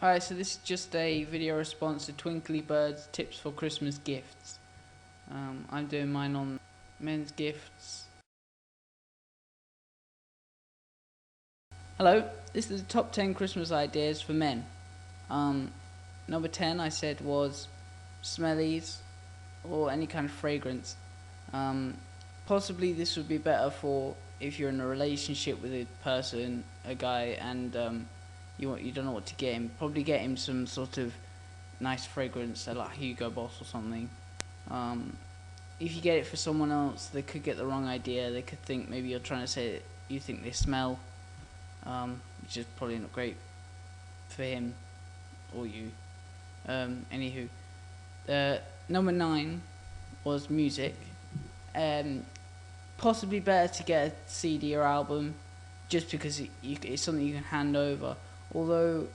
Alright, so this is just a video response to twinklybirds tips for Christmas gifts. I'm doing mine on men's gifts. Hello, this is the top 10 Christmas ideas for men. Number 10 I said was smellies or any kind of fragrance. Possibly this would be better for if you're in a relationship with a person, a guy, and you don't know what to get him. Probably get him some sort of nice fragrance, like Hugo Boss or something. If you get it for someone else, they could get the wrong idea. They could think maybe you're trying to say that you think they smell, which is probably not great for him or you. Anywho, number 9 was music. Possibly better to get a CD or album, just because it's something you can hand over. Although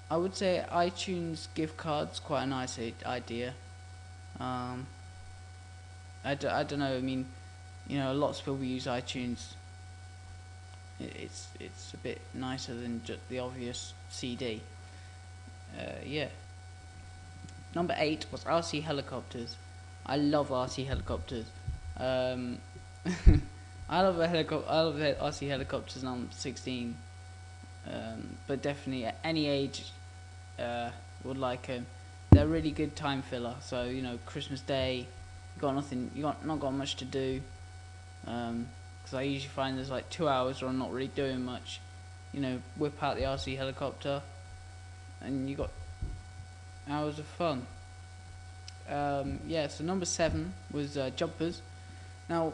I would say iTunes gift cards quite a nice idea. I don't know. I mean, lots of people use iTunes. It's a bit nicer than just the obvious CD. Yeah. Number 8 was RC helicopters. I love RC helicopters. I love RC helicopters, and I'm 16. But definitely at any age would like them. They're a really good time filler. So Christmas Day, not got much to do. Because I usually find there's like 2 hours where I'm not really doing much. Whip out the RC helicopter, and you got hours of fun. Yeah. So number 7 was jumpers. Now,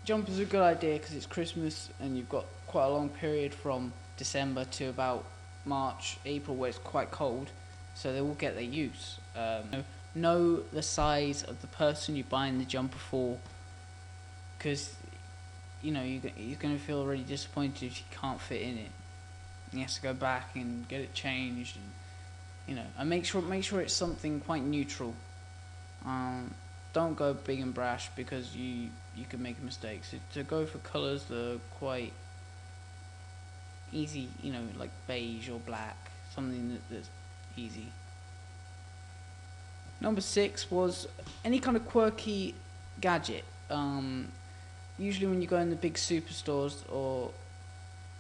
jumpers are a good idea because it's Christmas and you've got quite a long period from December to about March, April, where it's quite cold, so they will get their use. Know the size of the person you're buying the jumper for, because you're going to feel really disappointed if you can't fit in it. You have to go back and get it changed, and make sure it's something quite neutral. Don't go big and brash because you can make mistakes. To go for colours that are quite easy, like beige or black, something that's easy. Number 6 was any kind of quirky gadget. Usually when you go in the big superstores or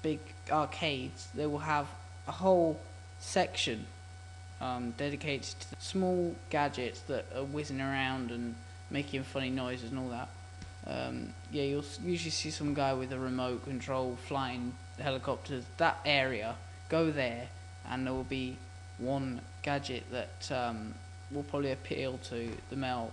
big arcades, they will have a whole section dedicated to the small gadgets that are whizzing around and making funny noises and all that. Yeah, you'll usually see some guy with a remote control flying helicopters. That area, go there, and there will be one gadget that will probably appeal to the male.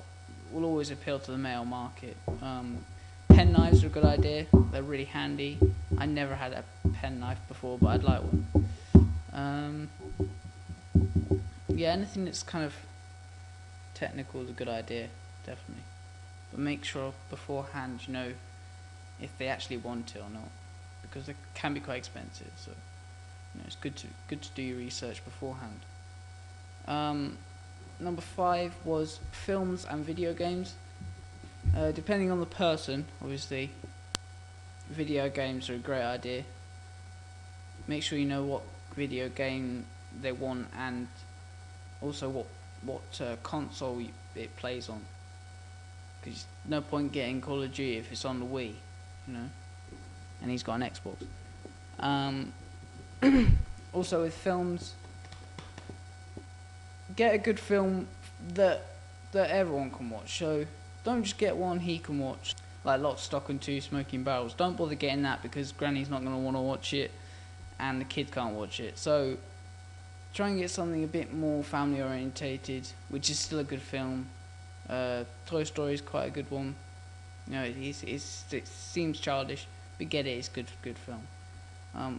Will always appeal to the male market. Pen knives are a good idea. They're really handy. I never had a pen knife before, but I'd like one. Yeah, anything that's kind of technical is a good idea, definitely. But make sure beforehand you know if they actually want it or not, because they can be quite expensive. So it's good to do your research beforehand. Number 5 was films and video games. Depending on the person, obviously, video games are a great idea. Make sure you know what video game they want and also what console it plays on. Because no point getting Call of Duty if it's on the Wii, and he's got an Xbox. Also with films, get a good film that everyone can watch. So don't just get one he can watch, like Lock, Stock and Two Smoking Barrels. Don't bother getting that because Granny's not going to want to watch it and the kid can't watch it. So try and get something a bit more family orientated, which is still a good film. Toy Story is quite a good one. It seems childish, but get it, it's good film.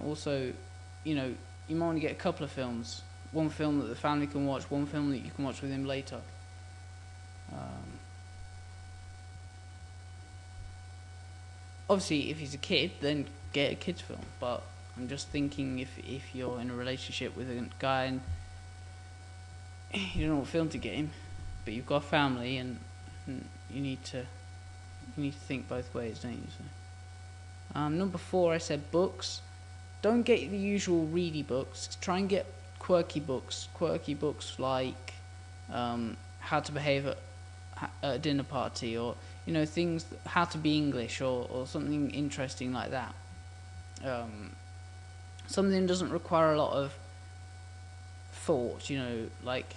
Also, you might want to get a couple of films. One film that the family can watch, one film that you can watch with him later. Obviously, if he's a kid, then get a kid's film. But I'm just thinking if you're in a relationship with a guy and you don't know what film to get him, but you've got a family and you need to think both ways, don't you? So, number 4, I said books. Don't get the usual reedy books. Try and get quirky books like how to behave at a dinner party, or things, how to be English, or something interesting like that. Something that doesn't require a lot of thought, like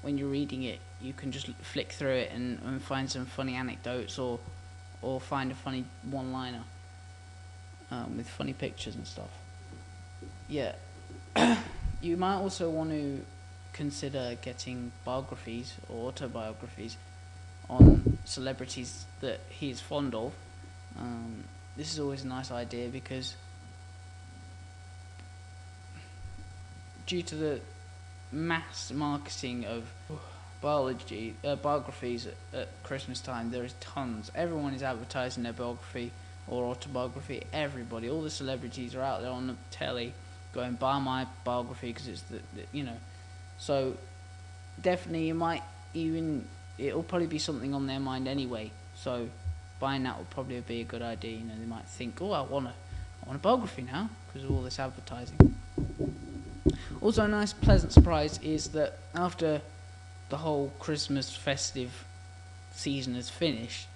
when you're reading it, you can just flick through it and find some funny anecdotes, or find a funny one-liner with funny pictures and stuff. Yeah. You might also want to consider getting biographies or autobiographies on celebrities that he is fond of. This is always a nice idea, because due to the mass marketing of biographies at Christmas time, there is tons. Everyone is advertising their biography or autobiography. Everybody, all the celebrities are out there on the telly going, buy my biography, because it's so definitely it'll probably be something on their mind anyway, so buying that will probably be a good idea. They might think, oh, I want a biography now because of all this advertising. Also, a nice pleasant surprise is that after the whole Christmas festive season is finished,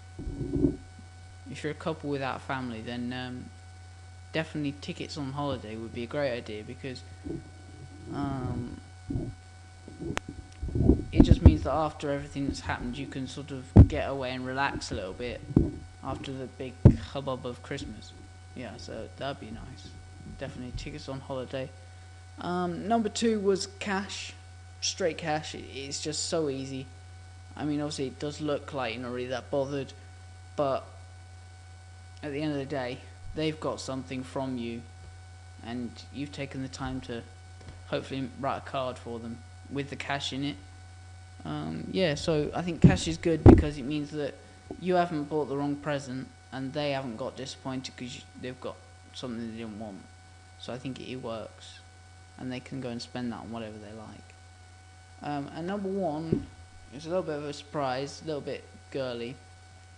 if you're a couple without a family, then definitely tickets on holiday would be a great idea, because it just means that after everything that's happened, you can sort of get away and relax a little bit after the big hubbub of Christmas. Yeah, so that'd be nice. Definitely tickets on holiday. Number 2 was cash, straight cash. It's just so easy. I mean, obviously it does look like you're not really that bothered, but at the end of the day, they've got something from you, and you've taken the time to hopefully write a card for them with the cash in it. So I think cash is good, because it means that you haven't bought the wrong present, and they haven't got disappointed because they've got something they didn't want. So I think it works, and they can go and spend that on whatever they like. And number 1 is a little bit of a surprise, a little bit girly,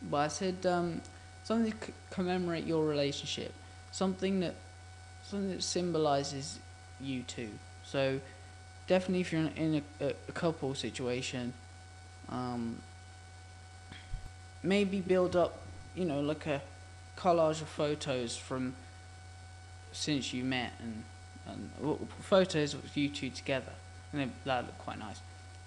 but I said something to commemorate your relationship, something that symbolises you two. So definitely, if you're in a couple situation, maybe build up, like a collage of photos from since you met, and photos of you two together, and that look quite nice.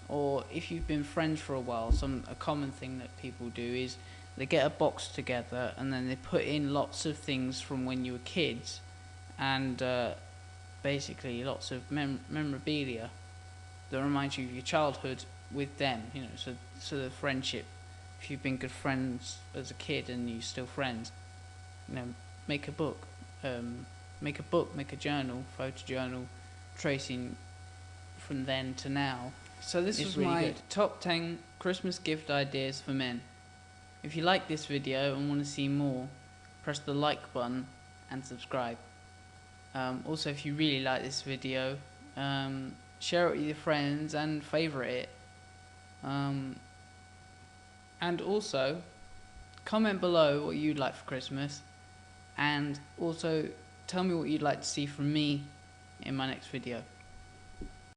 Or if you've been friends for a while, a common thing that people do is they get a box together, and then they put in lots of things from when you were kids, and basically lots of memorabilia that reminds you of your childhood with them. So the friendship. If you've been good friends as a kid and you're still friends, make a book, make a journal, photo journal, tracing from then to now. So this was really my top 10 Christmas gift ideas for men. If you like this video and want to see more, press the like button and subscribe. Also, if you really like this video, share it with your friends and favourite it. And also, comment below what you'd like for Christmas, and also tell me what you'd like to see from me in my next video.